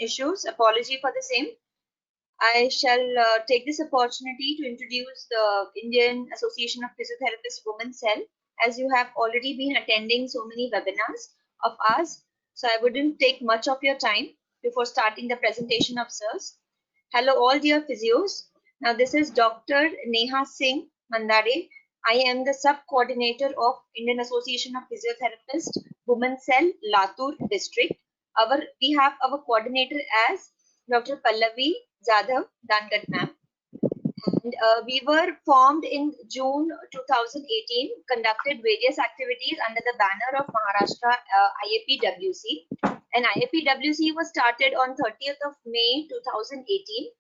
issues. Apology for the same. I shall take this opportunity to introduce the Indian Association of Physiotherapists Women Cell, as you have already been attending so many webinars of ours. So I wouldn't take much of your time before starting the presentation of sirs. Hello all dear physios. Now this is Dr. Neha Singh Mandare. I am the sub-coordinator of Indian Association of Physiotherapists Women Cell, Latur district. We have our coordinator as Dr. Pallavi Jadhav Dangat ma'am. And we were formed in June 2018, conducted various activities under the banner of Maharashtra IAPWC. And IAPWC was started on 30th of May 2018,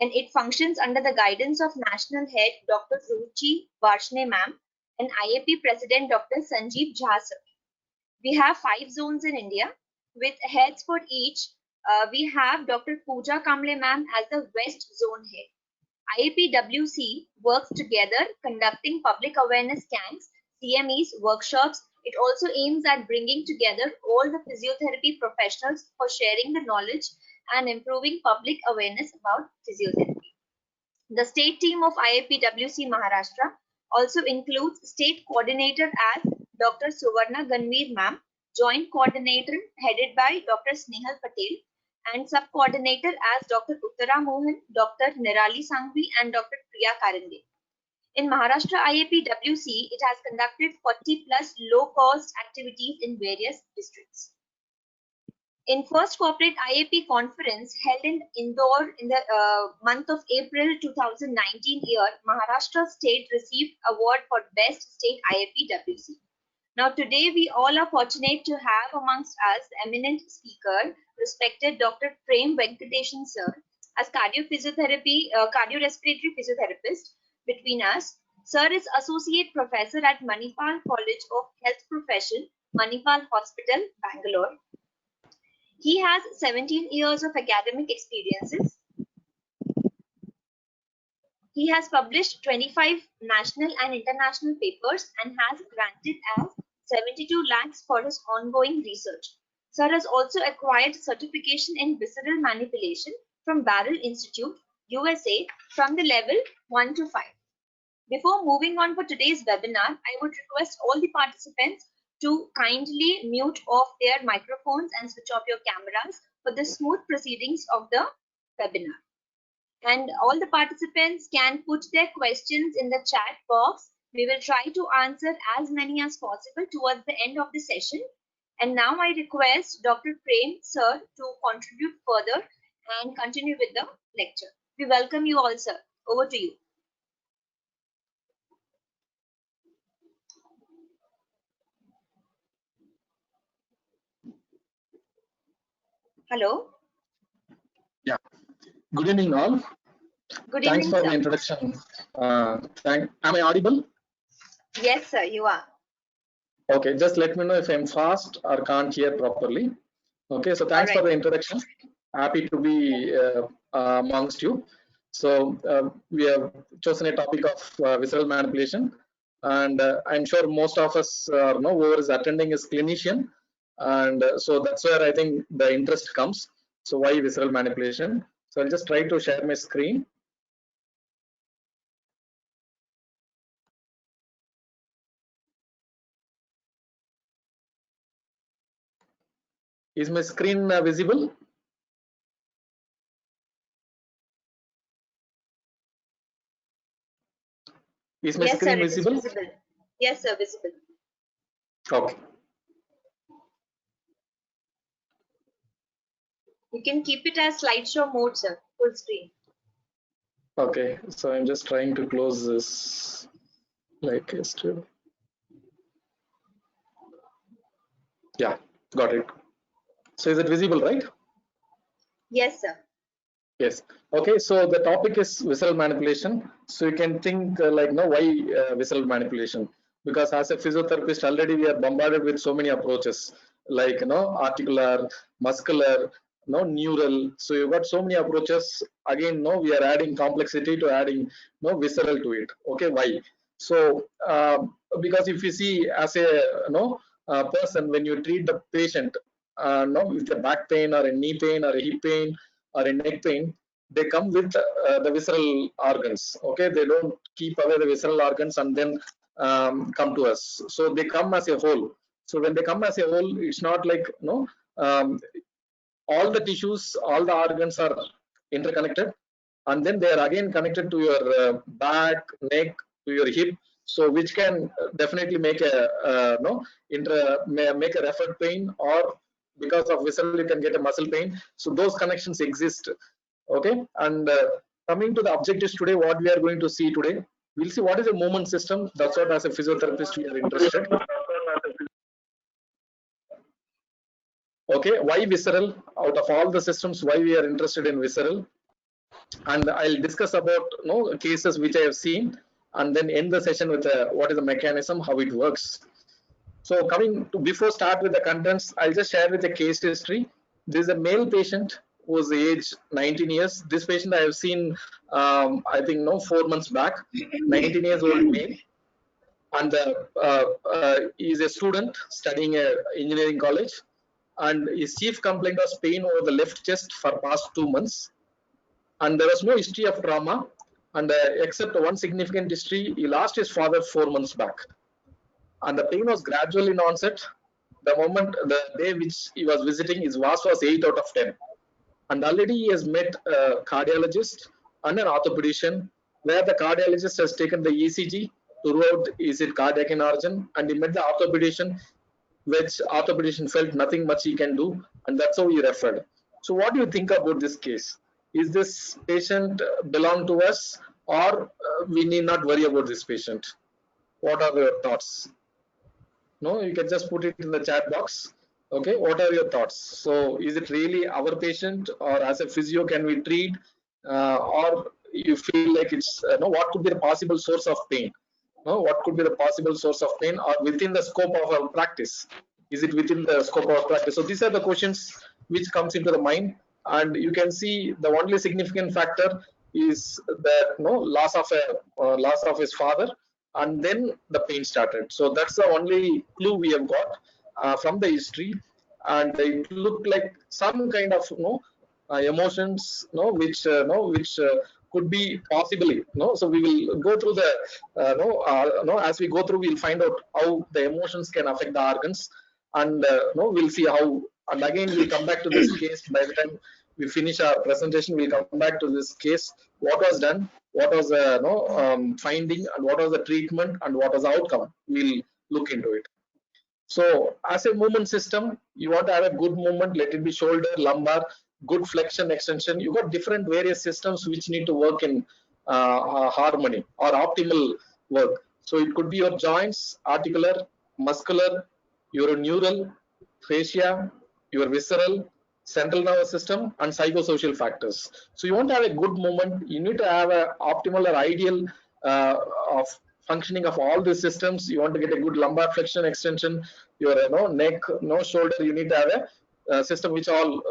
and it functions under the guidance of National Head Dr. Ruchi Varshne ma'am and IAP President Dr. Sanjeev Jha sir. We have 5 zones in India with heads for each. We have Dr. Pooja Kamble ma'am as the West Zone Head. IAPWC works together conducting public awareness camps, CMEs, workshops. It also aims at bringing together all the physiotherapy professionals for sharing the knowledge and improving public awareness about physiotherapy. The state team of IAPWC Maharashtra also includes state coordinator as Dr. Suvarna Ganveer ma'am, joint coordinator headed by Dr. Snehal Patel, and sub-coordinator as Dr. Uttara Mohan, Dr. Nirali Sanghvi, and Dr. Priya Karande. In Maharashtra IAPWC, it has conducted 40 plus low-cost activities in various districts. In first corporate IAP conference held in Indore in the month of April 2019 year, Maharashtra state received award for best state IAPWC. Now today we all are fortunate to have amongst us eminent speaker, respected Dr. Prem Venkatesan sir, as cardiorespiratory physiotherapist between us. Sir is associate professor at Manipal College of Health Profession, Manipal Hospital, Bangalore. He has 17 years of academic experiences. He has published 25 national and international papers and has granted as 72 lakhs for his ongoing research. Sir has also acquired certification in visceral manipulation from Barrel Institute, USA, from the level 1 to 5. Before moving on for today's webinar, I would request all the participants to kindly mute off their microphones and switch off your cameras for the smooth proceedings of the webinar. And all the participants can put their questions in the chat box. We will try to answer as many as possible towards the end of the session. And now I request Dr. Prem sir to contribute further and continue with the lecture. We welcome you all, sir. Over to you. Hello. Yeah. Good evening, all. Good Thanks evening, for sir. the introduction. Am I audible? Yes, sir, you are. Okay, just let me know if I'm fast or can't hear properly. Okay, so thanks for the introduction. Happy to be amongst you. So we have chosen a topic of visceral manipulation, and I'm sure most of us know whoever is attending is clinician, and so that's where I think the interest comes. So why visceral manipulation? So I'll just try to share my screen. Is my screen visible? Is my screen visible? Yes, sir, visible. Okay. You can keep it as slideshow mode, sir, full screen. Okay, so I'm just trying to close this like yesterday. Yeah, got it. So is it visible, right? Yes, sir. Yes. Okay, so the topic is visceral manipulation. So you can think like, no, why visceral manipulation? Because as a physiotherapist, already we are bombarded with so many approaches, like, articular, muscular, neural. So you've got so many approaches. Again, we are adding complexity to adding, visceral to it. Okay, why? So because if you see as a, person, when you treat the patient, with a back pain or a knee pain or a hip pain or a neck pain, they come with the visceral organs. Okay, they don't keep away the visceral organs and then come to us. So they come as a whole. So when they come as a whole, it's not like all the tissues, all the organs are interconnected, and then they are again connected to your back, neck, to your hip. So which can definitely make a make a referred pain, or because of visceral you can get a muscle pain. So those connections exist. Okay, and coming to the objectives today, what we are going to see today, we'll see what is a movement system. That's what as a physiotherapist we are interested. Okay, why visceral? Out of all the systems, why we are interested in visceral? And I'll discuss about cases which I have seen, and then end the session with what is the mechanism, how it works. So coming to, before start with the contents, I'll just share with a case history. This is a male patient who's age 19 years. This patient I have seen, I think 4 months back. 19 years old male, and he's a student studying a engineering college, and his chief complaint was pain over the left chest for past 2 months, and there was no history of trauma, and except one significant history, he lost his father 4 months back, and the pain was gradual in onset. The day which he was visiting, his VAS was 8 out of 10, and already he has met a cardiologist and an orthopedician, where the cardiologist has taken the ECG to rule out is it cardiac in origin, and he met the orthopedician, which orthopedician felt nothing much he can do, and that's how he referred. So what do you think about this case? Is this patient belong to us, or we need not worry about this patient? What are your thoughts? No, you can just put it in the chat box. Okay, what are your thoughts? So is it really our patient, or as a physio can we treat, or you feel like it's what could be the possible source of pain? What could be the possible source of pain, or within the scope of our practice? Is it within the scope of our practice? So these are the questions which comes into the mind, and you can see the only significant factor is the loss of his father, and then the pain started. So that's the only clue we have got from the history, and it looked like some kind of emotions which could be possibly so we will go through the as we go through, we'll find out how the emotions can affect the organs, and we'll see how, and again we'll come back to this case. By the time we finish our presentation, we'll come back to this case, what was done, what was the finding, and what was the treatment, and what was the outcome. We'll look into it. So as a movement system, you want to have a good movement, let it be shoulder, lumbar, good flexion, extension. You got different various systems which need to work in harmony or optimal work. So it could be your joints, articular, muscular, your neural, fascia, your visceral, central nervous system, and psychosocial factors. So you want to have a good movement, you need to have an optimal or ideal of functioning of all these systems. You want to get a good lumbar flexion, extension, your neck, shoulder. You need to have a system which all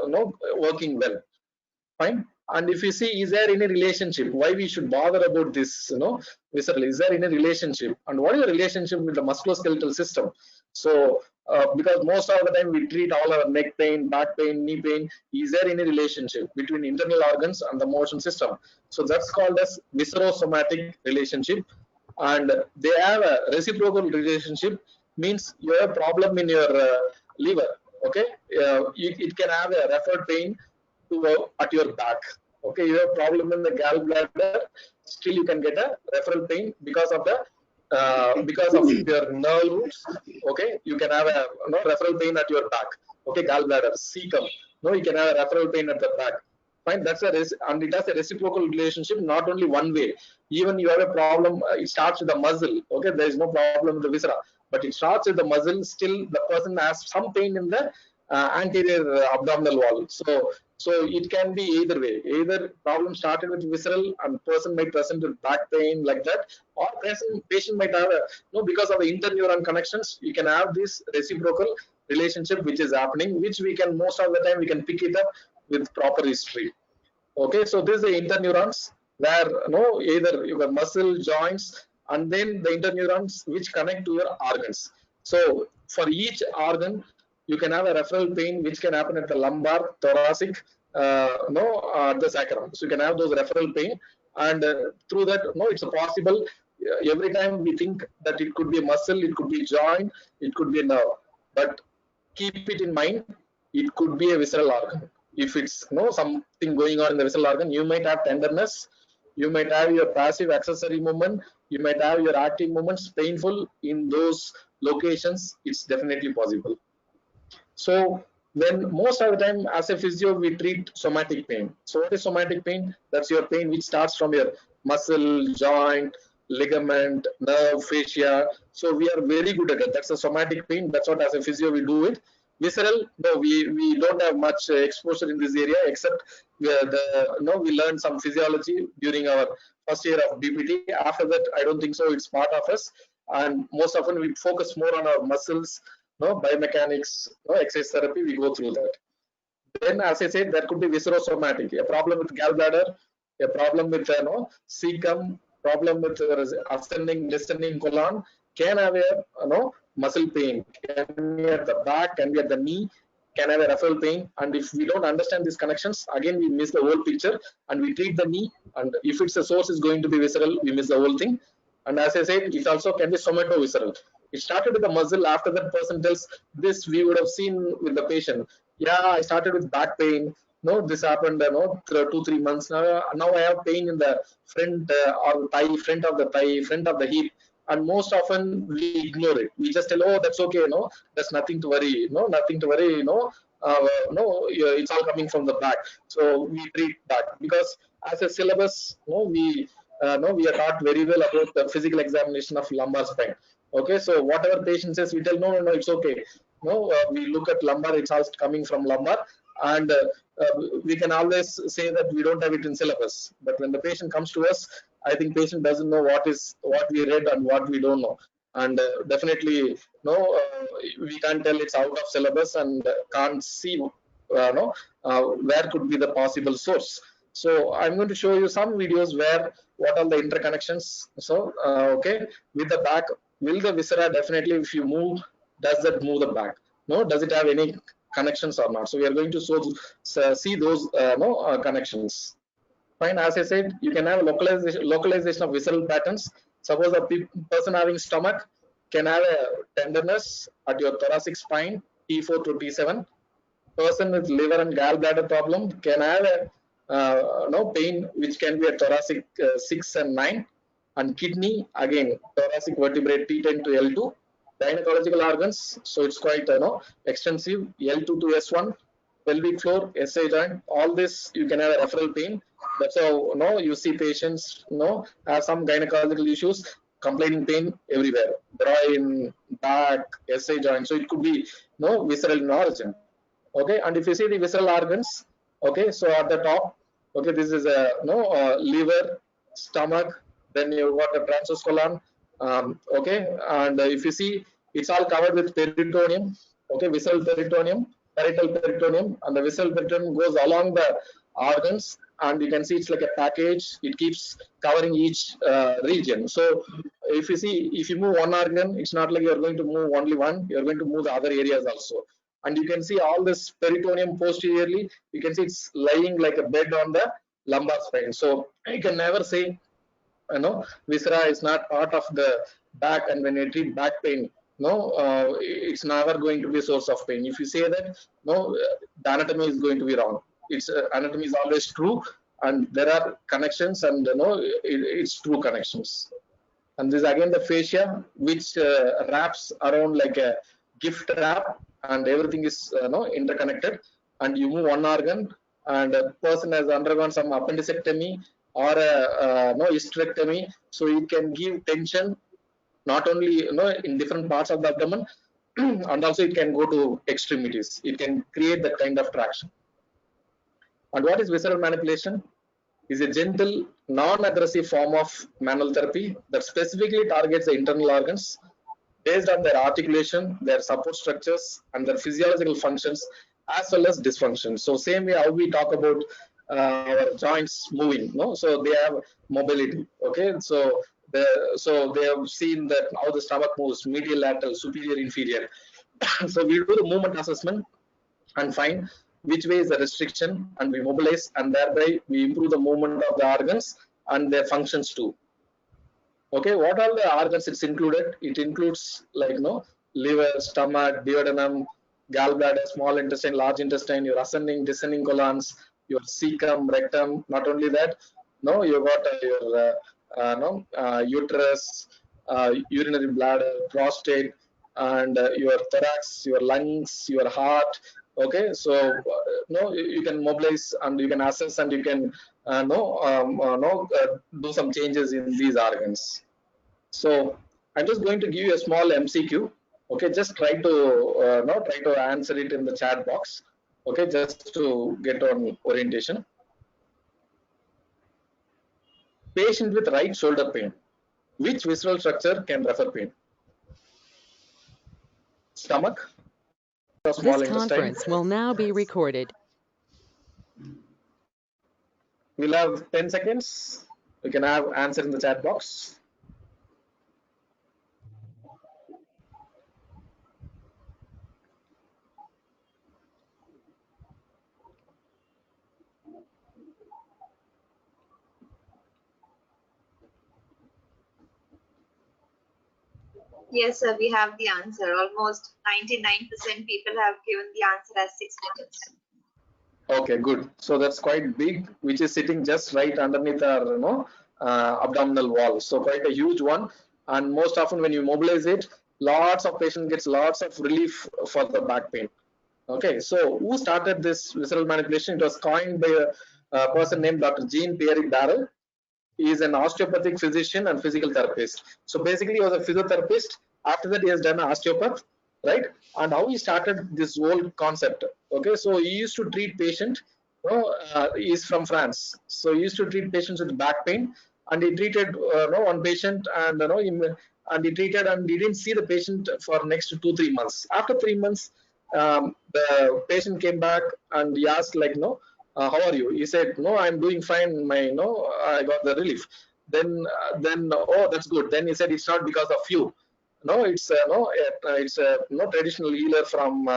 working well. Fine. And if you see, is there any relationship? Why we should bother about this? Visceral. Is there any relationship? And what is the relationship with the musculoskeletal system? So because most of the time we treat all our neck pain, back pain, knee pain. Is there any relationship between internal organs and the motion system? So that's called as viscerosomatic relationship, and they have a reciprocal relationship. Means you have a problem in your liver. Okay, it can have a referred pain at your back. Okay, you have a problem in the gallbladder, still you can get a referral pain because of your nerve roots. Okay, you can have a referral pain at your back. Okay, gallbladder, cecum. You can have a referral pain at the back. Fine, that's and it has a reciprocal relationship, not only one way. Even you have a problem, it starts with the muscle. Okay, there is no problem with the viscera, but it starts with the muscle. Still, the person has some pain in the anterior abdominal wall. So it can be either way. Either problem started with visceral, and person might present with back pain like that, or patient might have because of the interneuron connections. You can have this reciprocal relationship which is happening, which we can most of the time we can pick it up with proper history. Okay, so this is the interneurons, where either your muscle, joints, and then the interneurons which connect to your organs. So for each organ, you can have a referral pain which can happen at the lumbar, thoracic, the sacrum. So you can have those referral pain, and through that, it's possible. Every time we think that it could be a muscle, it could be a joint, it could be a nerve, but keep it in mind, it could be a visceral organ. If it's something going on in the visceral organ, you might have tenderness, you might have your passive accessory movement, you might have your active movements painful in those locations. It's definitely possible. So when most of the time as a physio, we treat somatic pain. So what is somatic pain? That's your pain which starts from your muscle, joint, ligament, nerve, fascia. So we are very good at it. That's a somatic pain. That's what as a physio we do it. Visceral, no, we don't have much exposure in this area, except we learned some physiology during our first year of BPT. After that, I don't think so. It's part of us, and most often we focus more on our muscles, biomechanics, exercise therapy. We go through that. Then, as I said, there could be viscerosomatic, a problem with gallbladder, a problem with cecum, problem with ascending, descending colon, can have a muscle pain, can be at the back, can be at the knee, can have a referral pain. And if we don't understand these connections, again we miss the whole picture, and we treat the knee. And if it's a source is going to be visceral, we miss the whole thing. And as I said, it also can be somatovisceral. It started with the muscle. After that person tells this, we would have seen with the patient. Yeah, I started with back pain. No, this happened, 2-3 months now. Now I have pain in the front or thigh, front of the thigh, front of the hip. And most often we ignore it. We just tell, oh, that's okay, that's nothing to worry, nothing to worry, it's all coming from the back. So we treat that because as a syllabus, we are taught very well about the physical examination of lumbar spine. Okay, so whatever patient says, we tell no, it's okay. We look at lumbar, it's all coming from lumbar, and we can always say that we don't have it in syllabus. But when the patient comes to us, I think patient doesn't know what we read and what we don't know, and definitely we can't tell it's out of syllabus and can't see where could be the possible source. So I'm going to show you some videos where what are the interconnections. So okay, with the back, will the viscera definitely, if you move, does that move the back? No, does it have any connections or not? So we are going to see those connections. Fine, as I said, you can have a localization of visceral patterns. Suppose a person having stomach can have a tenderness at your thoracic spine, T4 to T7. Person with liver and gallbladder problem can have a pain which can be at thoracic 6 and 9, and kidney again thoracic vertebrae T10 to L2. Gynecological organs, so it's quite extensive, L2 to S1, pelvic floor, SI joint, all this you can have a referral pain. That's how you see patients have some gynecological issues, complaining pain everywhere, groin, back, SI joint. So it could be visceral in origin. Okay, and if you see the visceral organs, okay, so at the top, okay, this is a liver, stomach, then you've got a transverse colon. Okay, and if you see, it's all covered with peritoneum. Okay, visceral peritoneum, parietal peritoneum, and the visceral peritoneum goes along the organs, and you can see it's like a package. It keeps covering each region. So if you see, if you move one organ, it's not like you're going to move only one, you're going to move the other areas also. And you can see all this peritoneum posteriorly, you can see it's lying like a bed on the lumbar spine. So you can never say viscera is not part of the back, and when you treat back pain, it's never going to be a source of pain. If you say that, the anatomy is going to be wrong. Its anatomy is always true, and there are connections, and it's true connections. And this again the fascia, which wraps around like a gift wrap, and everything is interconnected. And you move one organ, and a person has undergone some appendicectomy or a hysterectomy, so it can give tension not only in different parts of the abdomen, and also it can go to extremities. It can create that kind of traction. And what is visceral manipulation? Is a gentle, non-aggressive form of manual therapy that specifically targets the internal organs based on their articulation, their support structures, and their physiological functions as well as dysfunction. So same way how we talk about our joints moving, so they have mobility. Okay, so they have seen that how the stomach moves, medial, lateral, superior, inferior. So we do the movement assessment and find which way is the restriction, and we mobilize, and thereby we improve the movement of the organs and their functions too. Okay, what all the organs it's included? It includes like liver, stomach, duodenum, gallbladder, small intestine, large intestine, your ascending, descending colons, your cecum, rectum. Not only that, no, you got your uterus, urinary bladder, prostate, and your thorax, your lungs, your heart. Okay, so you can mobilize and you can assess and you can do some changes in these organs. So I'm just going to give you a small MCQ. Okay, just try to answer it in the chat box. Okay, just to get on orientation. Patient with right shoulder pain. Which visceral structure can refer pain? Stomach or small This intestine? conference will now be recorded. We'll have 10 seconds. We can have answer in the chat box. Yes, sir, we have the answer. Almost 99% people have given the answer as 6 minutes. Okay, good. So that's quite big, which is sitting just right underneath our abdominal wall. So quite a huge one. And most often when you mobilize it, lots of patient gets lots of relief for the back pain. Okay, so who started this visceral manipulation? It was coined by a person named Dr. Jean-Pierre Darrel. He is an osteopathic physician and physical therapist. So basically, he was a physiotherapist. After that, he has done an osteopath, right? And how he started this whole concept. Okay, so he used to treat patient. He is from France, so he used to treat patients with back pain, and he treated one patient, and he treated, and he didn't see the patient for next 2-3 months. After 3 months, the patient came back and he asked like, how are you? He said, no, I'm doing fine. I got the relief. Then, oh, that's good. Then he said, it's not because of you. No, it's it's a traditional healer from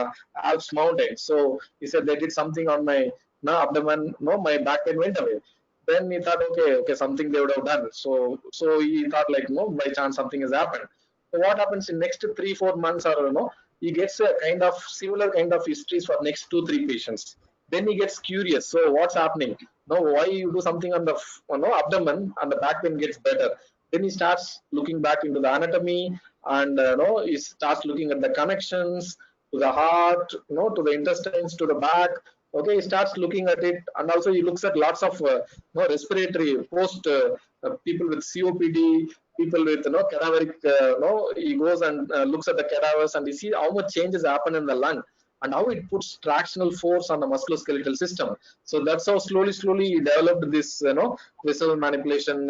Alps mountain. So he said they did something on my abdomen. No, my back pain went away. Then he thought, okay, something they would have done. So he thought like, by chance something has happened. So what happens in next 3-4 months, or he gets a kind of similar kind of histories for next 2-3 patients. Then he gets curious. So what's happening? Why you do something on the abdomen and the back pain gets better? Then he starts looking back into the anatomy, and he starts looking at the connections to the heart, to the intestines, to the back. Okay, he starts looking at it, and also he looks at lots of respiratory post people with COPD, people with cadaveric. He goes and looks at the cadavers, and he sees how much changes happen in the lung, and how it puts tractional force on the musculoskeletal system. So that's how slowly he developed this visceral manipulation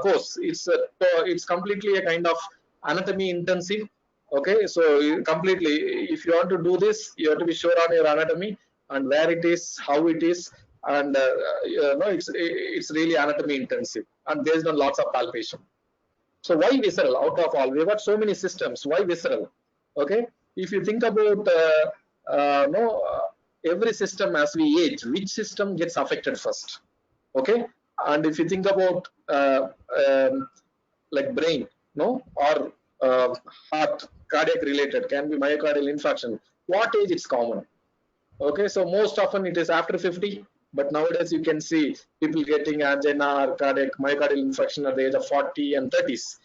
course. It's completely a kind of anatomy intensive. Okay, so completely, if you want to do this, you have to be sure on your anatomy and where it is, how it is, and it's really anatomy intensive and based on lots of palpation. So why visceral? Out of all, we've got so many systems. Why visceral? Okay, if you think about every system as we age, which system gets affected first? Okay, and if you think about like brain, or heart, cardiac related, can be myocardial infarction. What age it's common? Okay, so most often it is after 50, but nowadays you can see people getting angina or cardiac myocardial infarction at the age of 40 and 30s.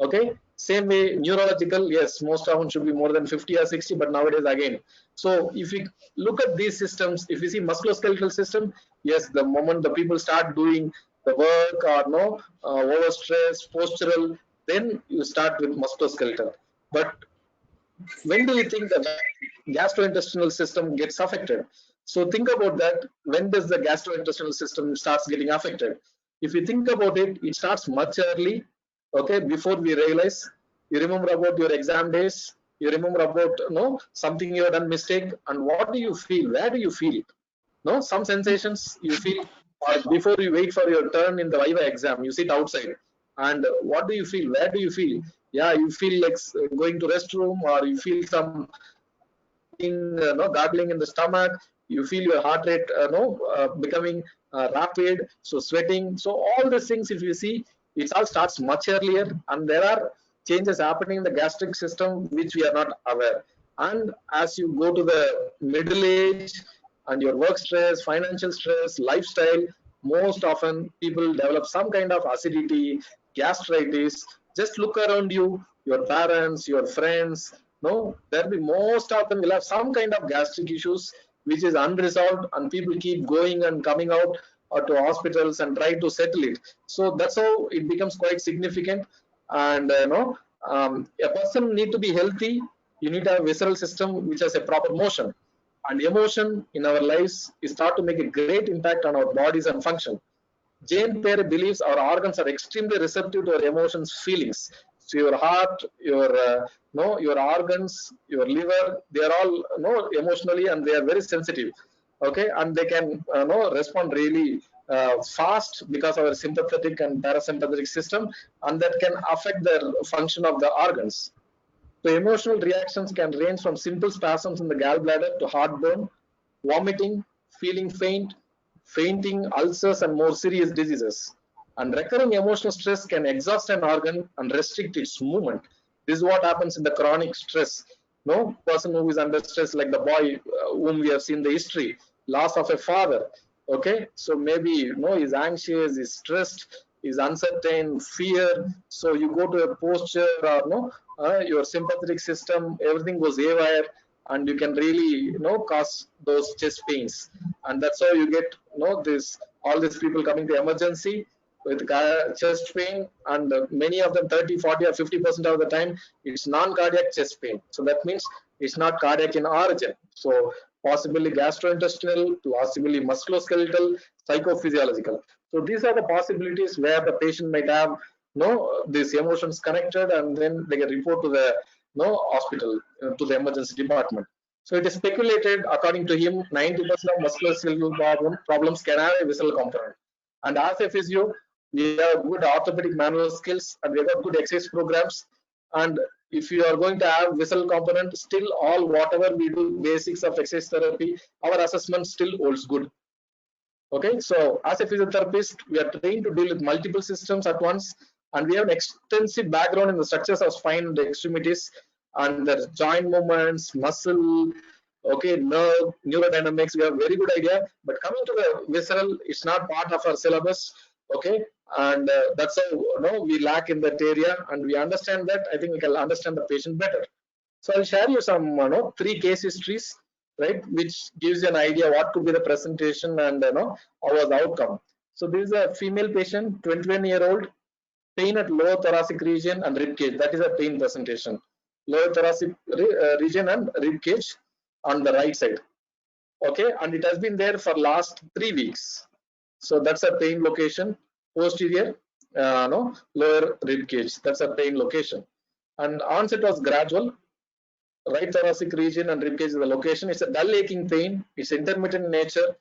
Okay, same way neurological, yes, most often should be more than 50 or 60, but nowadays again. So if we look at these systems, if you see musculoskeletal system, yes, the moment the people start doing the work or over stress, postural, then you start with musculoskeletal. But when do you think the gastrointestinal system gets affected? So think about that. When does the gastrointestinal system starts getting affected? If you think about it, it starts much early. Okay, before we realize. You remember about your exam days. You remember about something you have done mistake, and what do you feel? Where do you feel? Some sensations you feel before you wait for your turn in the Viva exam. You sit outside, and what do you feel? Where do you feel? Yeah, you feel like going to restroom, or you feel some gargling in the stomach. You feel your heart rate becoming rapid, so sweating. So all these things, if you see, it all starts much earlier, and there are changes happening in the gastric system which we are not aware. And as you go to the middle age and your work stress, financial stress, lifestyle, most often people develop some kind of acidity, gastritis. Just look around you, your parents, your friends, no, there will be most of them will have some kind of gastric issues which is unresolved, and people keep going and coming out to hospitals and try to settle it. So that's how it becomes quite significant. And a person need to be healthy. You need to have a visceral system which has a proper motion, and emotion in our lives is start to make a great impact on our bodies and function. Jane Perry believes our organs are extremely receptive to our emotions, feelings. So your heart, your no, your organs, your liver, they are all emotionally, and they are very sensitive. Okay, and they can respond really fast because of our sympathetic and parasympathetic system, and that can affect the function of the organs. So emotional reactions can range from simple spasms in the gallbladder to heartburn, vomiting, feeling faint, fainting, ulcers, and more serious diseases. And recurring emotional stress can exhaust an organ and restrict its movement. This is what happens in the chronic stress. No person who is under stress, like the boy whom we have seen the history, loss of a father. Okay, so maybe he's anxious, he's stressed, he's uncertain, fear. So you go to a posture, or your sympathetic system, everything goes haywire, and you can really cause those chest pains. And that's how you get this all these people coming to emergency with chest pain, and many of them 30, 40, or 50% of the time it's non-cardiac chest pain. So that means it's not cardiac in origin. So possibly gastrointestinal, possibly musculoskeletal, psychophysiological. So these are the possibilities where the patient might have these emotions connected, and then they get report to the hospital, to the emergency department. So it is speculated, according to him, 90% of musculoskeletal problems can have a visceral component. And as a physio, we have good orthopedic manual skills, and we have good exercise programs. And if you are going to have visceral component, still all whatever we do, basics of exercise therapy, our assessment still holds good. Okay, so as a physiotherapist, we are trained to deal with multiple systems at once, and we have an extensive background in the structures of spine and the extremities, and the joint movements, muscle, okay, nerve, neurodynamics. We have a very good idea. But coming to the visceral, it's not part of our syllabus. Okay, and that's how we lack in that area, and we understand that. I think we can understand the patient better. So I'll share you some 3 case histories, right, which gives you an idea what could be the presentation and how was the outcome. So this is a female patient, 21-year-old, pain at lower thoracic region and rib cage. That is a pain presentation. Lower thoracic region and rib cage on the right side. Okay, and it has been there for last 3 weeks. So that's a pain location. Posterior, lower rib cage. That's a pain location. And onset was gradual. Right thoracic region and rib cage is the location. It's a dull aching pain. It's intermittent in nature.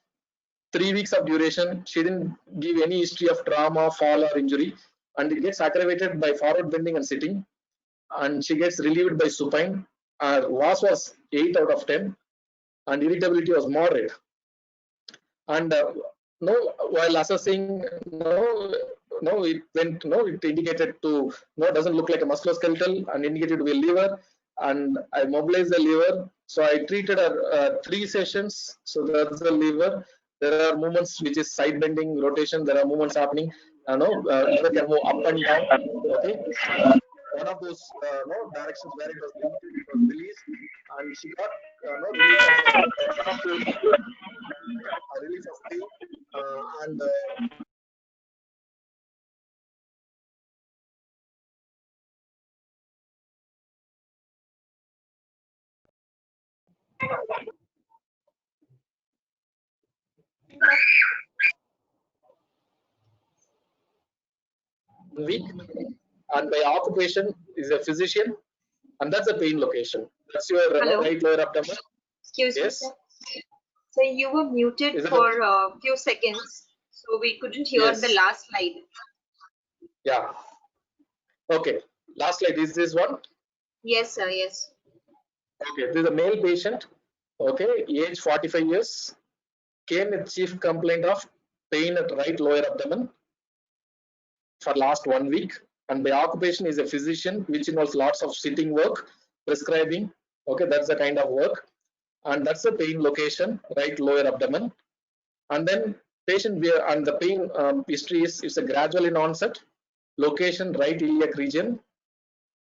3 weeks of duration. She didn't give any history of trauma, fall, or injury, and it gets aggravated by forward bending and sitting. And she gets relieved by supine. VAS was 8 out of 10, and irritability was moderate. And while assessing, it went, it indicated to, doesn't look like a musculoskeletal, and indicated to be a liver. And I mobilized the liver. So I treated her 3 sessions. So that's the liver. There are movements which is side bending, rotation. There are movements happening. Liver can move up and down. Okay. One of those directions where it was limited, it was released, and she got release of pain, and week, and by occupation is a physician, and that's a pain location. That's your right lower abdomen. Excuse me, sir. So you were muted for a few seconds, so we couldn't hear the last slide. Yeah. Okay. Last slide is this one. Yes, sir. Yes. Okay, this is a male patient. Okay, age 45 years. Came with chief complaint of pain at right lower abdomen for last 1 week, and by occupation is a physician, which involves lots of sitting work, prescribing. Okay, that's the kind of work, and that's the pain location, right lower abdomen. And then patient and the pain history is it's a gradual in onset, location right iliac region,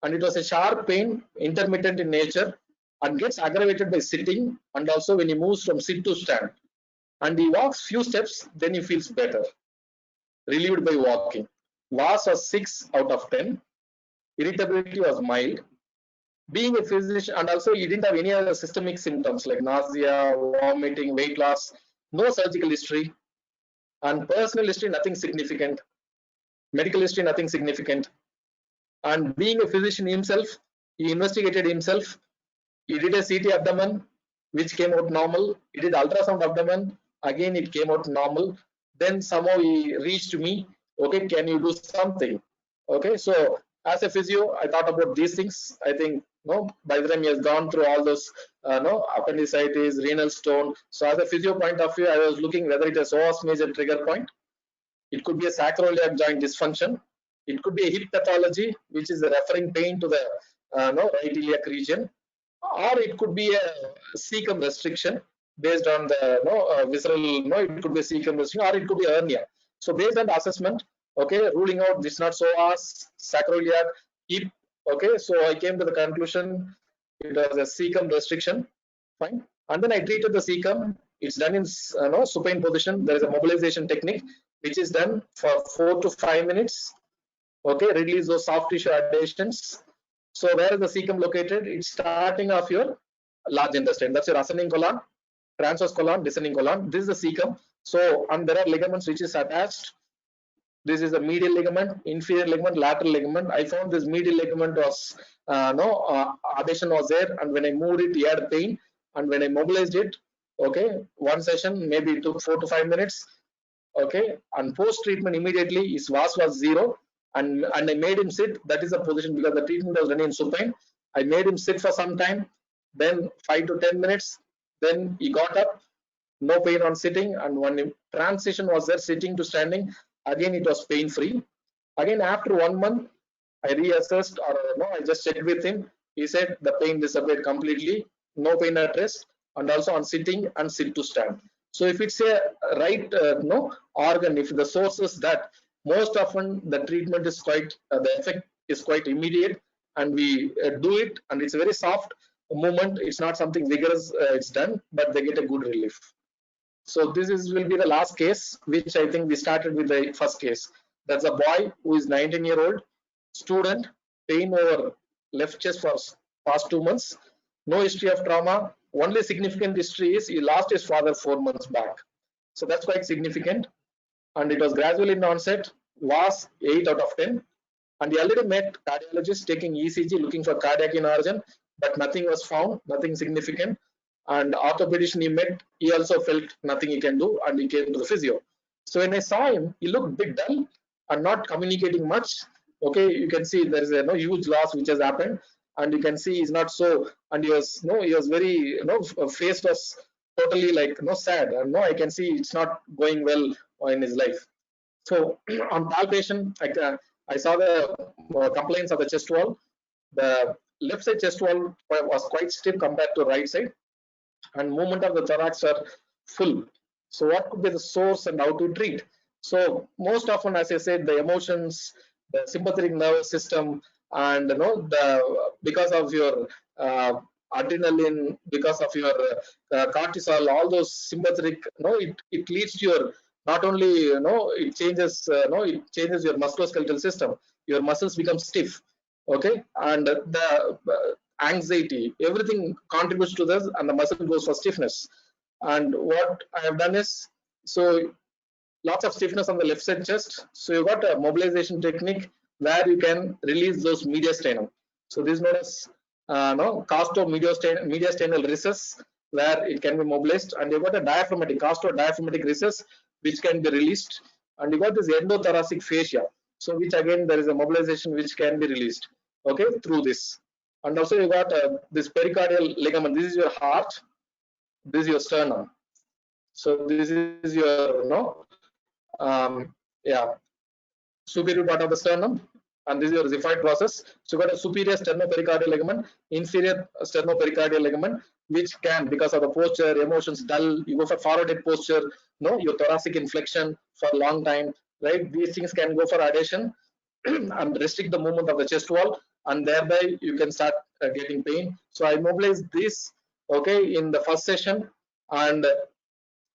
and it was a sharp pain, intermittent in nature, and gets aggravated by sitting, and also when he moves from sit to stand, and he walks few steps, then he feels better, relieved by walking. VAS was 6 out of 10. Irritability was mild. Being a physician, and also he didn't have any other systemic symptoms like nausea, vomiting, weight loss, no surgical history, and personal history, nothing significant. Medical history, nothing significant. And being a physician himself, he investigated himself. He did a CT abdomen, which came out normal. He did ultrasound abdomen, again it came out normal. Then somehow he reached me, okay, can you do something? Okay, so as a physio, I thought about these things. I think by the time he has gone through all those appendicitis, renal stone. So as a physio point of view, I was looking whether it is psoas major trigger point. It could be a sacroiliac joint dysfunction. It could be a hip pathology, which is referring pain to the right iliac region, or it could be a cecum restriction based on the visceral. It could be a cecum restriction, or it could be a hernia. So based on the assessment, okay, ruling out this not psoas, sacroiliac, hip. Okay, so I came to the conclusion it was a cecum restriction. Fine, and then I treated the cecum. It's done in supine position. There is a mobilization technique which is done for 4 to 5 minutes. Okay, release those soft tissue adhesions. So where is the cecum located? It's starting off your large intestine. That's your ascending colon, transverse colon, descending colon. This is the cecum. So, and there are ligaments which is attached. This is the medial ligament, inferior ligament, lateral ligament. I found this medial ligament was adhesion was there, and when I moved it, he had pain. And when I mobilized it, okay, one session maybe it took 4 to 5 minutes. Okay, and post treatment immediately his VAS was 0, and I made him sit. That is the position because the treatment was running in supine. I made him sit for some time, then 5 to 10 minutes. Then he got up, no pain on sitting, and when transition was there, sitting to standing, again it was pain free. Again after 1 month, I reassessed, or I just checked with him. He said the pain disappeared completely, no pain at rest, and also on sitting and sit to stand. So if it's a right organ, if the source is that, most often the treatment is quite the effect is quite immediate, and we do it, and it's a very soft movement. It's not something vigorous. It's done, but they get a good relief. So this will be the last case, which I think we started with the first case. That's a boy who is 19-year-old student, pain over left chest for past 2 months, no history of trauma. Only significant history is he lost his father 4 months back. So that's quite significant. And it was gradually in onset, was 8 out of 10. And he already met cardiologist taking ECG, looking for cardiac in origin, but nothing was found, nothing significant. And orthopedician he met, he also felt nothing he can do, and he came to the physio. So when I saw him, he looked a bit dull and not communicating much. Okay, you can see there is a huge loss which has happened, and you can see he's not so, and he was very face was totally like sad, and I can see it's not going well in his life. So on palpation, I saw the complaints of the chest wall. The left side chest wall was quite stiff compared to right side, and movement of the thorax are full. So what could be the source and how to treat? So most often, as I said, the emotions, the sympathetic nervous system, and because of your adrenaline, because of your cortisol, all those sympathetic, it leads to your, not only it changes your musculoskeletal system. Your muscles become stiff, okay, and the anxiety, everything contributes to this, and the muscle goes for stiffness. And what I have done is, so lots of stiffness on the left side chest. So you got a mobilization technique where you can release those mediastinum. So this is known as costo-mediastinal recess, where it can be mobilized, and you got a diaphragmatic, costo-diaphragmatic recess which can be released, and you got this endothoracic fascia. So which again there is a mobilization which can be released. okay, through this. And also you got this pericardial ligament. This is your heart, this is your sternum. So this is your yeah, superior part of the sternum, and this is your xiphoid process. So you got a superior sternopericardial ligament, inferior sternopericardial ligament, which can, because of the posture, emotions, dull, you go for forward head posture, your thoracic inflection for a long time, right? These things can go for adhesion and restrict the movement of the chest wall, and thereby you can start getting pain. So I mobilize this, okay, in the first session, and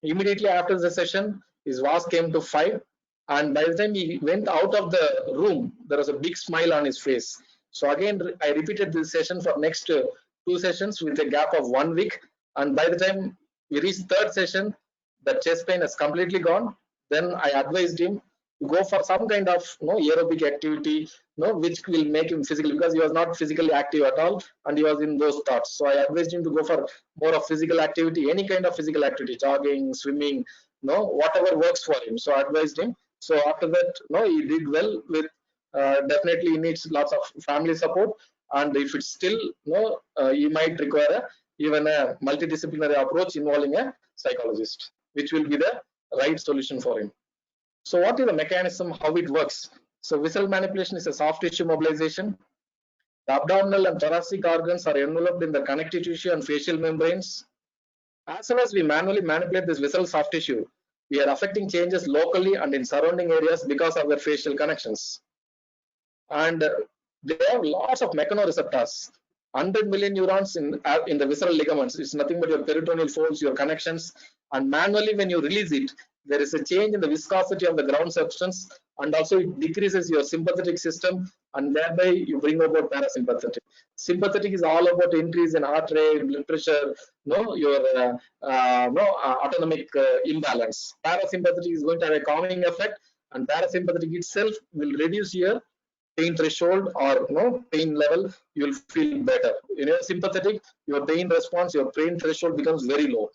immediately after the session, his VAS came to 5, and by the time he went out of the room, there was a big smile on his face. So again, I repeated this session for next 2 sessions with a gap of 1 week, and by the time we reached third session, the chest pain has completely gone. Then I advised him to go for some kind of aerobic activity, which will make him physical, because he was not physically active at all, and he was in those thoughts. So I advised him to go for more of physical activity, any kind of physical activity, jogging, swimming, whatever works for him. So I advised him. So after that, he did well with. Definitely, he needs lots of family support, and if it's still he might require even a multidisciplinary approach involving a psychologist, which will be the right solution for him. So what is the mechanism, how it works? So visceral manipulation is a soft tissue mobilization. The abdominal and thoracic organs are enveloped in the connective tissue and facial membranes. As soon as we manually manipulate this visceral soft tissue, we are affecting changes locally and in surrounding areas because of their facial connections. And they have lots of mechanoreceptors. 100 million neurons in the visceral ligaments. It's nothing but your peritoneal folds, your connections, and manually when you release it, there is a change in the viscosity of the ground substance, and also it decreases your sympathetic system, and thereby you bring about parasympathetic. Sympathetic is all about increase in heart rate, blood pressure, your autonomic imbalance. Parasympathetic is going to have a calming effect, and parasympathetic itself will reduce your pain threshold or pain level. You will feel better. Sympathetic, your pain response, your pain threshold becomes very low.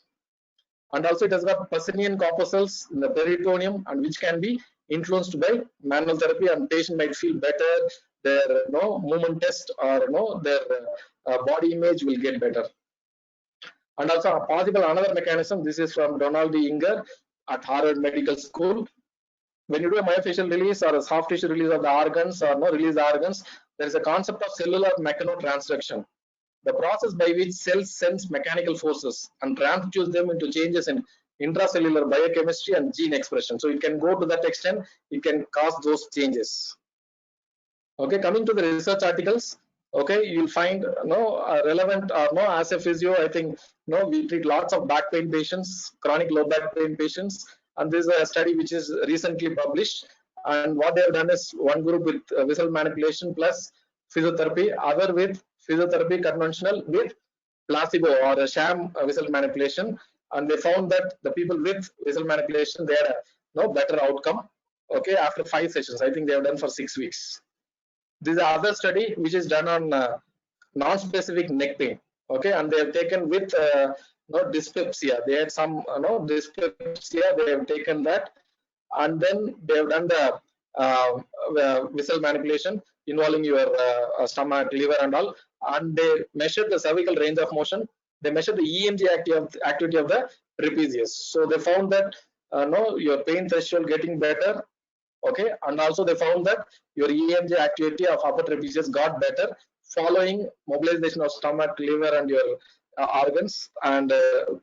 And also it has got Pacinian corpuscles in the peritoneum, and which can be influenced by manual therapy, and patient might feel better. Their movement test or their body image will get better. And also a possible another mechanism. This is from Donald D. Inger at Harvard Medical School. When you do a myofascial release or a soft tissue release of the organs or release the organs, there is a concept of cellular mechanotransduction, the process by which cells sense mechanical forces and transduce them into changes in intracellular biochemistry and gene expression. So it can go to that extent, it can cause those changes. Okay, coming to the research articles, okay, you'll find relevant or as a physio, I think we treat lots of back pain patients, chronic low back pain patients, and this is a study which is recently published. And what they have done is one group with visceral manipulation plus physiotherapy, other with physiotherapy conventional with placebo or a sham visceral manipulation, and they found that the people with visceral manipulation, they had a better outcome. Okay, after 5 sessions, I think they have done for 6 weeks. This is another study which is done on non-specific neck pain. Okay, and they have taken with dyspepsia. They had some dyspepsia. They have taken that, and then they have done the visceral manipulation involving your stomach, liver, and all. And they measured the cervical range of motion. They measured the EMG activity of the trapezius. So they found that your pain threshold getting better. Okay, and also they found that your EMG activity of upper trapezius got better following mobilization of stomach, liver, and your organs, and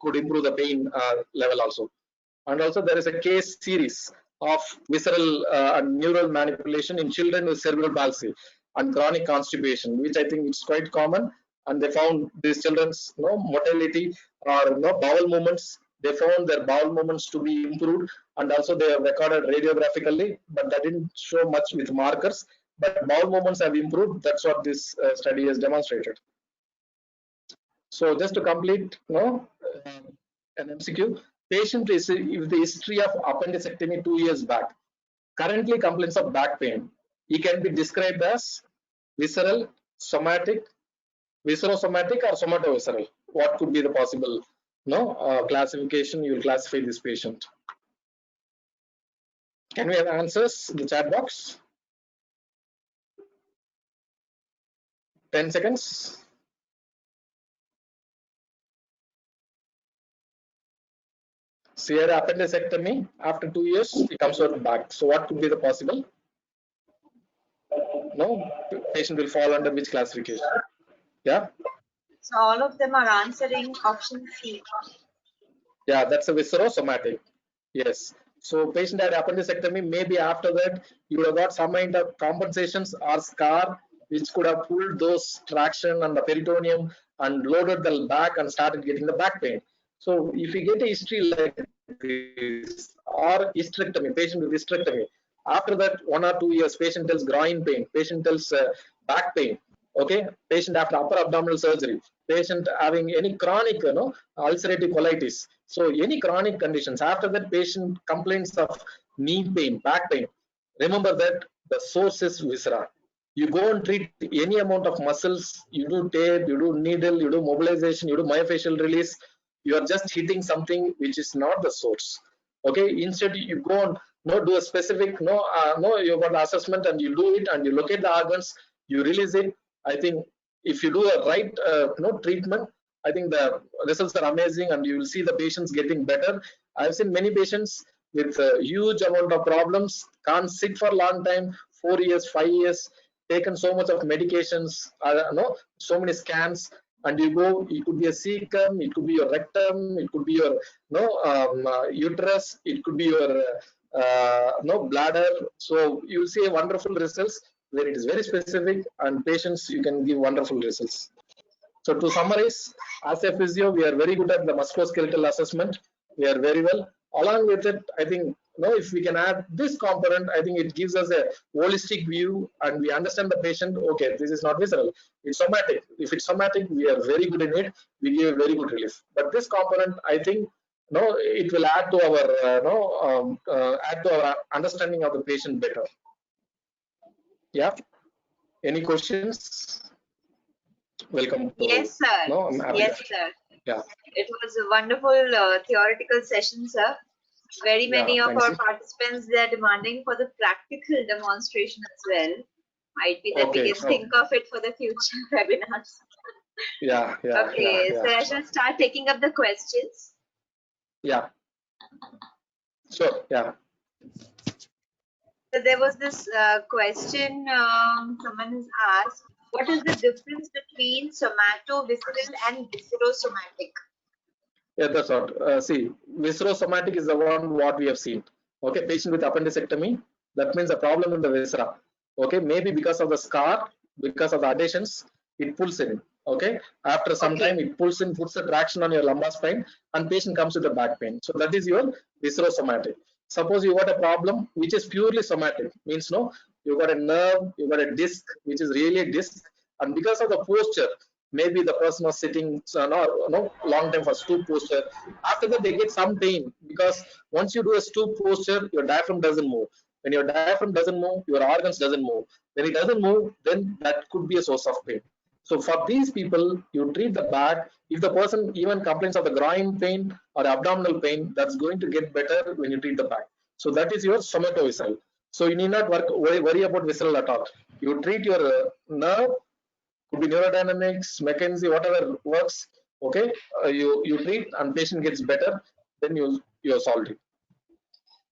could improve the pain level also. And also there is a case series of visceral and neural manipulation in children with cerebral palsy and chronic constipation, which I think is quite common. And they found these children's motility or bowel movements. They found their bowel movements to be improved, and also they have recorded radiographically, but that didn't show much with markers. But bowel movements have improved. That's what this study has demonstrated. So just to complete, an MCQ, patient is with the history of appendicectomy 2 years back, currently complains of back pain. He can be described as visceral, somatic, viscerosomatic, or somatovisceral. What could be the possible classification you will classify this patient? Can we have answers in the chat box? 10 seconds. Severe appendectomy, after 2 years, it comes out back. So what could be the possible? No, patient will fall under which classification? Yeah. So all of them are answering option C. Yeah, that's a viscerosomatic. Yes. So patient had appendectomy, maybe after that you would have got some kind of compensations or scar which could have pulled those traction and the peritoneum and loaded the back and started getting the back pain. So if you get a history like this or hysterectomy, patient with hysterectomy, after that 1 or 2 years, patient tells groin pain, patient tells back pain. Okay, patient after upper abdominal surgery, patient having any chronic, ulcerative colitis. So any chronic conditions, after that patient complains of knee pain, back pain. Remember that the source is viscera. You go and treat any amount of muscles, you do tape, you do needle, you do mobilization, you do myofascial release, you are just hitting something which is not the source. Okay, instead you go and do a specific you got the assessment and you do it and you locate the organs, you release it. I think if you do a right treatment, I think the results are amazing and you will see the patients getting better. I've seen many patients with a huge amount of problems, can't sit for a long time, 4 years, 5 years, taken so much of medications, so many scans, and you go, it could be a cecum, it could be your rectum, it could be your uterus, it could be your bladder. So you see wonderful results where it is very specific, and patients you can give wonderful results. So to summarize, as a physio, we are very good at the musculoskeletal assessment. We are very well. Along with it, I think if we can add this component, I think it gives us a holistic view and we understand the patient. Okay, this is not visceral, it's somatic. If it's somatic, we are very good in it. We give very good relief. But this component, I think, it will add to our understanding of the patient better. Yeah. Any questions? Welcome. Yes, sir. Yes, sir. Yeah. It was a wonderful theoretical session, sir. Very many of our participants, they are demanding for the practical demonstration as well. Might be that we can think of it for the future webinars. Yeah. Okay, so I shall start taking up the questions. Yeah. Sure. Yeah. So there was this question someone has asked, what is the difference between somatovisceral and viscerosomatic? Yeah, that's what. See, viscerosomatic is the one what we have seen. Okay, patient with appendectomy, that means a problem in the viscera. Okay, maybe because of the scar, because of the adhesions, it pulls in. Okay, after some time it pulls in, puts a traction on your lumbar spine, and patient comes with a back pain. So that is your viscerosomatic. Suppose you got a problem which is purely somatic, means you got a nerve, you got a disc which is really a disc, and because of the posture, maybe the person was sitting long time for stoop posture. After that, they get some pain because once you do a stoop posture, your diaphragm doesn't move. When your diaphragm doesn't move, your organs doesn't move. When it doesn't move, then that could be a source of pain. So for these people, you treat the back. If the person even complains of the groin pain or abdominal pain, that's going to get better when you treat the back. So that is your somatovisceral. So you need not worry about visceral at all. You treat your nerve, could be neurodynamics, McKenzie, whatever works. Okay, you treat and patient gets better, then you have solved it.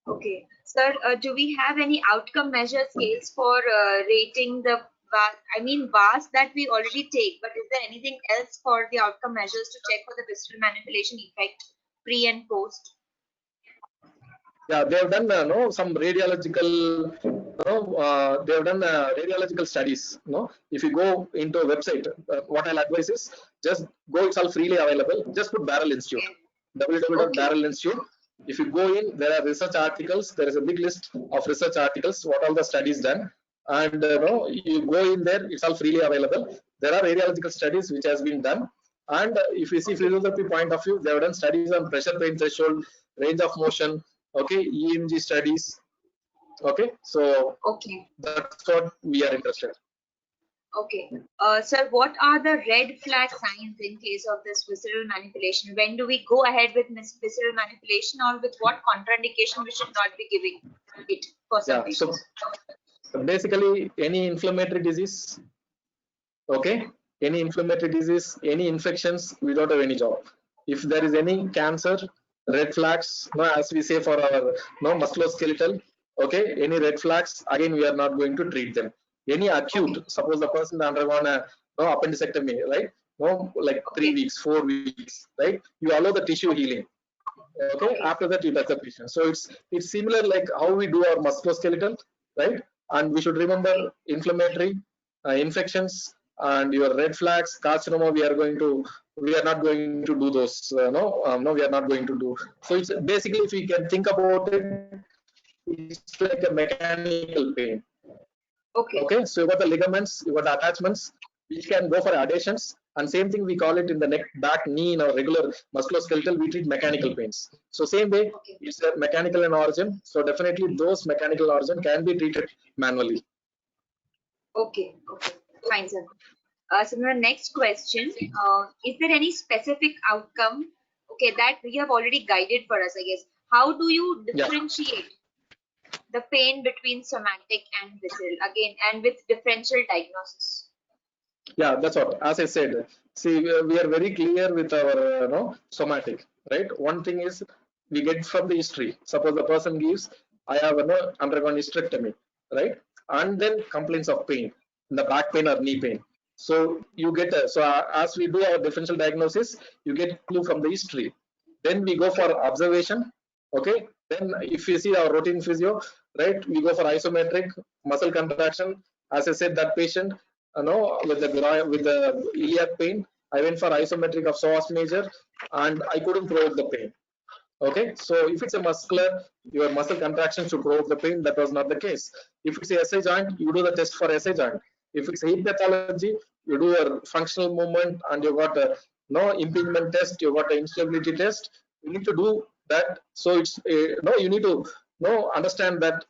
Okay, sir, do we have any outcome measure scales for rating the VAS that we already take, but is there anything else for the outcome measures to check for the visceral manipulation effect pre and post? Yeah, they have done some radiological they have done radiological studies. If you go into a website, what I'll advise is just go, it's all freely available. Just put Barrel Institute, www.Barrel Institute. If you go in, there are research articles. There is a big list of research articles, what all the studies done, and you go in there, it's all freely available. There are radiological studies which has been done, and if you see physiotherapy point of view, they have done studies on pressure pain threshold, range of motion. Okay, EMG studies. Okay, so that's what we are interested. Okay, sir, what are the red flag signs in case of this visceral manipulation? When do we go ahead with visceral manipulation, or with what contraindication we should not be giving it for some patients? So basically, any inflammatory disease, Okay, any inflammatory disease, any infections, we don't have any job. If there is any cancer, red flags, no, as we say for our no musculoskeletal, okay, any red flags, again we are not going to treat them. Any acute, suppose the person undergone a no appendectomy, right? No, like 3 weeks, 4 weeks, right? You allow the tissue healing. Okay, after that you touch the patient. So it's similar like how we do our musculoskeletal, right? And we should remember inflammatory infections and your red flags, carcinoma. We are not going to do those. No, we are not going to do. So it's basically, if we can think about it, it's like a mechanical pain. Okay, so you got the ligaments, you got the attachments. We can go for adhesions, and same thing we call it in the neck, back, knee in our regular musculoskeletal. We treat mechanical pains. So same way, it's a mechanical in origin. So definitely those mechanical origin can be treated manually. Okay, fine, sir. So the next question, is there any specific outcome, okay, that you have already guided for us, I guess. How do you differentiate the pain between somatic and visceral, again, and with differential diagnosis? Yeah, that's what, as I said, see, we are very clear with our somatic, right? One thing is we get from the history. Suppose the person gives, I have undergone hysterectomy, right? And then complaints of pain, the back pain or knee pain. So you get as we do our differential diagnosis, you get clue from the history. Then we go for observation. Okay. Then if you see our routine physio, right, we go for isometric muscle contraction. As I said, that patient, with the iliac pain, I went for isometric of psoas major, and I couldn't provoke the pain. Okay, so if it's a muscular, your muscle contraction should provoke the pain. That was not the case. If it's a SI joint, you do the test for SI joint. If it's hip pathology, you do a functional movement, and you got a no impingement test, you got an instability test. You need to do that. So it's you need to understand that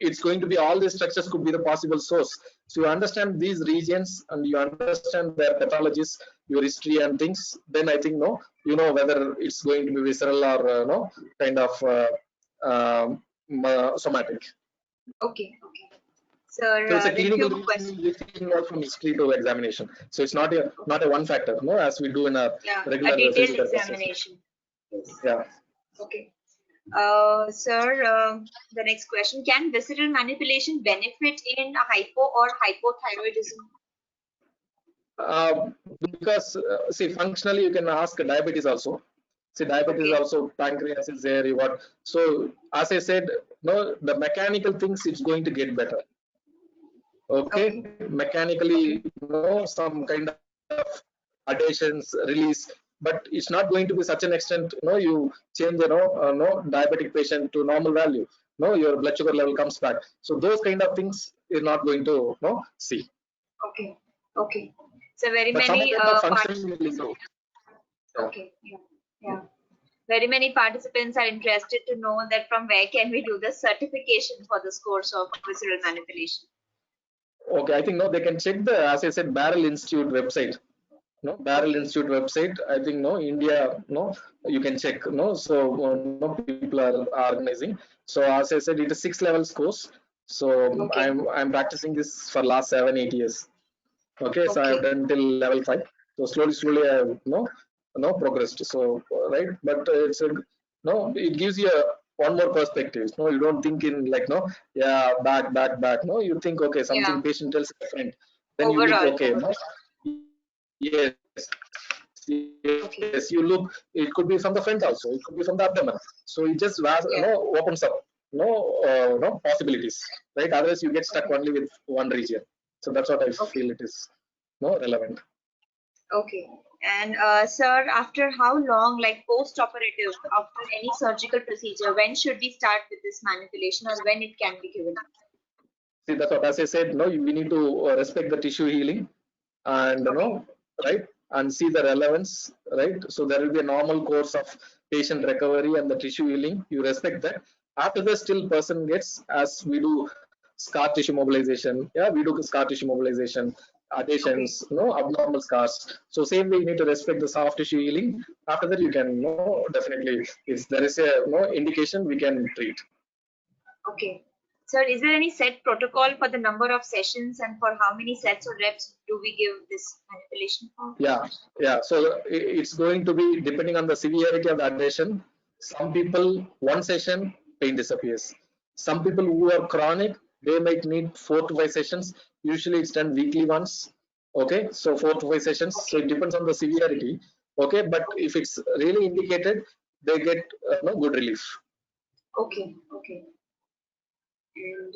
it's going to be all these structures could be the possible source. So you understand these regions and you understand their pathologies, your history and things. Then I think you know whether it's going to be visceral or kind of somatic. Okay. So it's a clinical reason from history to examination. So it's not a one factor, as we do in a regular a detailed examination. Yeah. Okay. Sir, the next question: can visceral manipulation benefit in hypo or hypothyroidism? Because see, functionally you can ask diabetes also. See, diabetes also, pancreas is there. You got, so as I said, the mechanical things it's going to get better. Okay, mechanically, some kind of adhesions, release, but it's not going to be such an extent. You change diabetic patient to normal value. Your blood sugar level comes back. So those kind of things you're not going to see. Okay. So very many very many participants are interested to know that from where can we do the certification for this course of visceral manipulation. Okay, I think they can check the, as I said, Barrel Institute website. Barrel Institute website. I think India, you can check. So people are organizing. So as I said, it is 6 levels course. So I'm practicing this for last 7-8 years. Okay, so I have done till level 5. So slowly I have progressed. So right, but it's a it gives you one more perspective. You don't think in like back. You think okay, something patient tells a friend, then overall, you think okay, yes, you look, it could be from the front also, it could be from the abdomen. So it just opens up possibilities, right? Otherwise you get stuck only with one region. So that's what I feel it is relevant. Okay. And sir, after how long, like post-operative, after any surgical procedure, when should we start with this manipulation, or when it can be given? See, that's what, as I said, we need to respect the tissue healing, and right, and see the relevance, right? So there will be a normal course of patient recovery and the tissue healing. You respect that. After the still person gets, as we do scar tissue mobilization, we do scar tissue mobilization, adhesions, abnormal scars. So same way you need to respect the soft tissue healing. After that you can definitely, if there is a indication, we can treat. Okay. Sir, is there any set protocol for the number of sessions and for how many sets or reps do we give this manipulation for? Yeah. So it's going to be depending on the severity of the aggression. Some people, one session, pain disappears. Some people who are chronic, they might need 4 to 5 sessions. Usually it's done weekly once. Okay, so 4 to 5 sessions. So it depends on the severity. Okay, but if it's really indicated, they get no good relief. Okay. And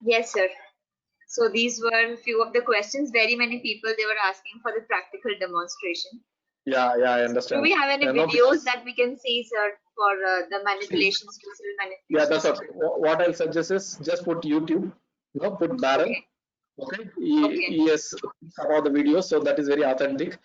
yes, sir. So these were a few of the questions. Very many people, they were asking for the practical demonstration. Yeah, I understand. Do we have any videos that we can see, sir, for the manipulations, physical manipulations? Yeah, that's what I'll suggest is just put YouTube, put Barrel. Okay, he has some of the videos, so that is very authentic.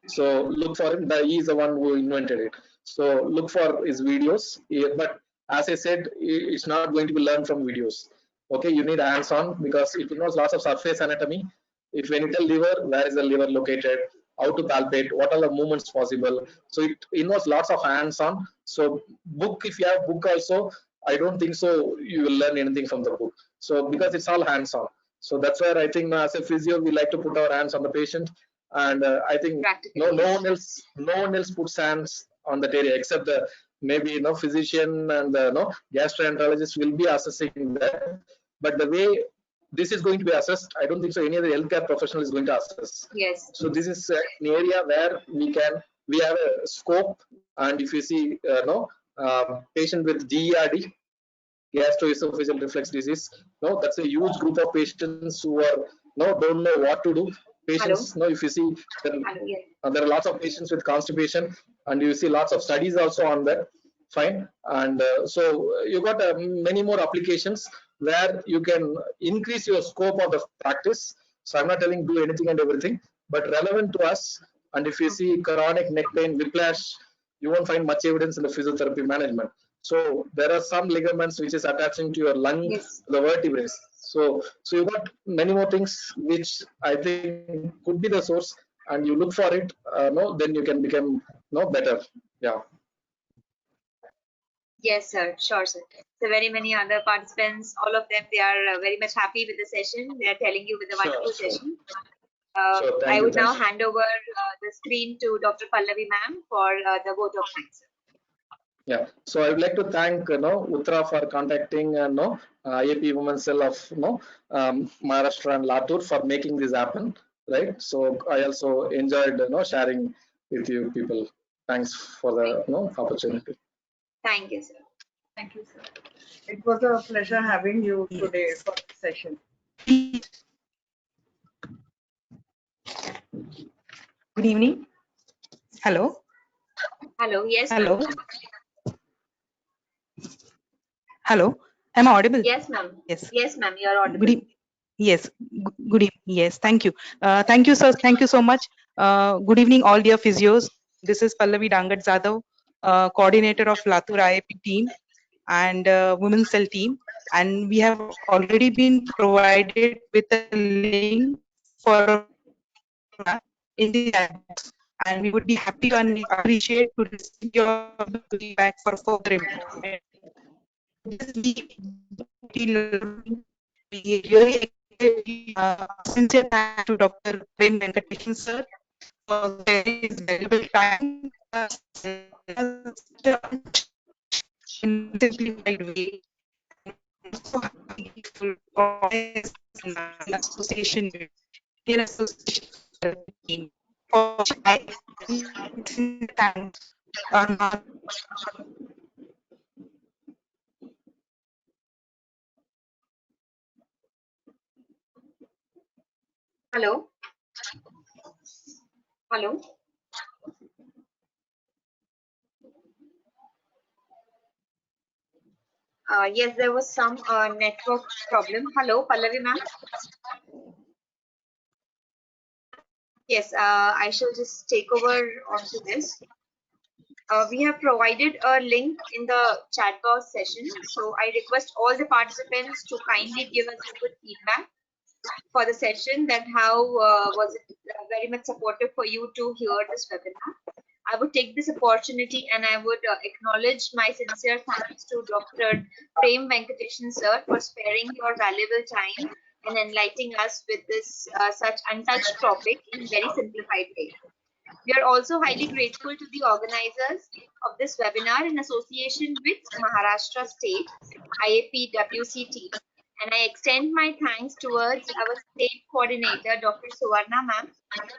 So look for him. He is the one who invented it. So look for his videos. But as I said, it's not going to be learned from videos. Okay, you need hands-on because it involves lots of surface anatomy. If when you tell liver, where is the liver located? How to palpate? What are the movements possible? So it involves lots of hands-on. So book, if you have book also, I don't think so you will learn anything from the book. So because it's all hands-on. So that's where I think as a physio, we like to put our hands on the patient, and I think no one else puts hands on that area except the maybe physician and the gastroenterologist will be assessing that. But the way this is going to be assessed, I don't think so any other healthcare professional is going to assess. Yes. So this is an area where we have a scope, and if you see patient with GERD, gastroesophageal reflux disease, that's a huge group of patients who are don't know what to do. Patients, if you see, there are lots of patients with constipation, and you see lots of studies also on that. Fine, and so you got many more applications where you can increase your scope of the practice. So I'm not telling do anything and everything, but relevant to us. And if you see chronic neck pain, whiplash, you won't find much evidence in the physiotherapy management. So there are some ligaments which is attaching to your lung, the vertebrae. So you got many more things which I think could be the source, and you look for it. Then you can become better. Yeah. Yes, sir. Sure, sir. So very many other participants, all of them, they are very much happy with the session. They are telling you with a wonderful session. I would now hand over the screen to Dr. Pallavi ma'am for the vote of thanks. Yeah, so I would like to thank Uttara for contacting IAP Women's Cell of Maharashtra and Latur for making this happen, right? So I also enjoyed sharing with you people. Thanks for the opportunity. Thank you, sir. Thank you, sir. It was a pleasure having you today for this session. Good evening. Hello. Hello. Yes. Hello. Hello. Am I audible? Yes, ma'am. Yes. Yes, ma'am. You are audible. Yes. Good evening. Yes. Thank you. Thank you, sir. Thank you so much. Good evening, all dear physios. This is Pallavi Dangat Zadav, coordinator of Latur IAP team and Women's Cell team. And we have already been provided with a link for in the chat box, and we would be happy and appreciate to receive your feedback for further improvement. Sincere thanks to Dr. Prem Venkatesan sir for his valuable time in a simplified way. So grateful for his association team. For thanks on our Hello. Hello. Yes, there was some network problem. Hello, Pallavi ma'am. Yes, I shall just take over onto this. We have provided a link in the chat box session. So I request all the participants to kindly give us a good feedback for the session, that how was it very much supportive for you to hear this webinar. I would take this opportunity and I would acknowledge my sincere thanks to Dr. Prem Venkateshan sir for sparing your valuable time and enlightening us with this such untouched topic in very simplified way. We are also highly grateful to the organizers of this webinar in association with Maharashtra State IAPWC team. And I extend my thanks towards our state coordinator, Dr. Suvarna ma'am,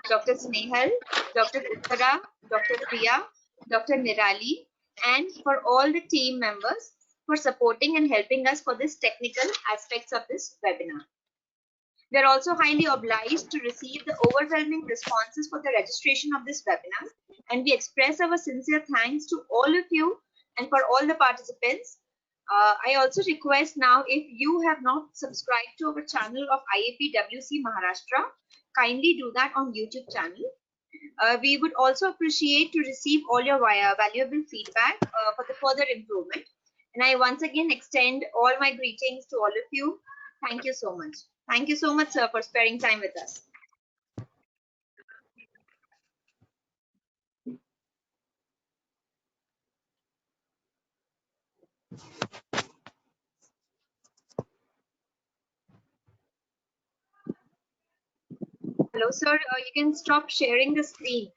Dr. Snehal, Dr. Uttara, Dr. Priya, Dr. Nirali, and for all the team members for supporting and helping us for this technical aspects of this webinar. We are also highly obliged to receive the overwhelming responses for the registration of this webinar, and we express our sincere thanks to all of you and for all the participants. I also request now, if you have not subscribed to our channel of IAPWC Maharashtra, kindly do that on YouTube channel. We would also appreciate to receive all your valuable feedback for the further improvement. And I once again extend all my greetings to all of you. Thank you so much. Thank you so much, sir, for sparing time with us. Hello, sir. You can stop sharing the screen.